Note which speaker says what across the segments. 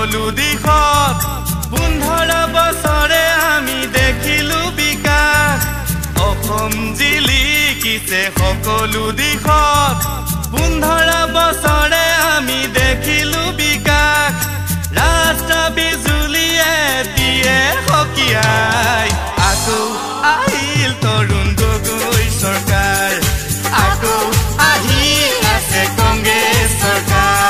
Speaker 1: সকলো দিশত 15 বছৰে আমি দেখিলো বিকাশ অসম জিলিকিছে সকলো দিশত 15 বছৰে আমি দেখিলো বিকাশ ৰাষ্ট্ৰ বিজুলীয়ে দিয়ে হকিয়াই আকৌ আহিল তৰুণ গগৈ চৰকাৰ আকৌ আহি আছে কংগ্ৰেছ চৰকাৰ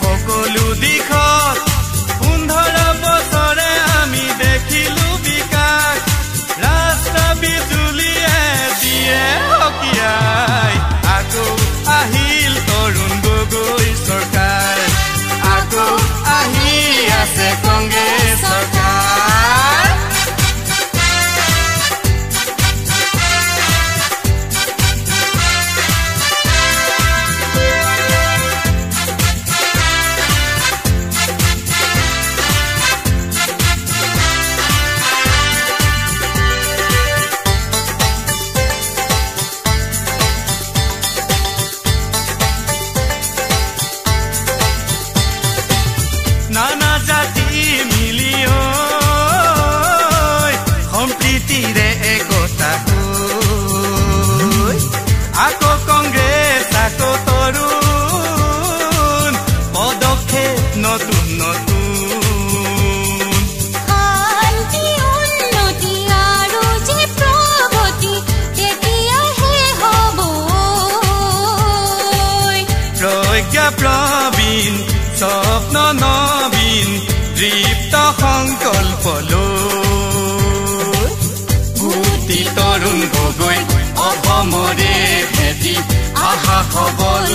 Speaker 1: সকলো দিশত 15 বছৰে আমি দেখিলো বিকাশ ৰাষ্ট্ৰ বিজুলীয়ে দিয়ে হকিয়াই আকৌ আহিল তৰুণ গগৈ চৰকাৰ আকৌ আহি আছে কংগ্ৰেছ চৰকাৰ নানা জাতি মিলি সম্প্ৰীতিৰে একতা আকৌ কংগ্ৰেছ আকৌ তৰুণ পদক্ষেপ নতুন নতুন
Speaker 2: শান্তি উন্নতি আৰু যে প্ৰগতি তেতিয়াহে হ'ব
Speaker 1: প্ৰজ্ঞা প্ৰবীণ স্বপ্ন নবীন দৃপ্ত সংকল্প লৈ তৰুণ গগৈ অসমৰে ভেটি আশা সবল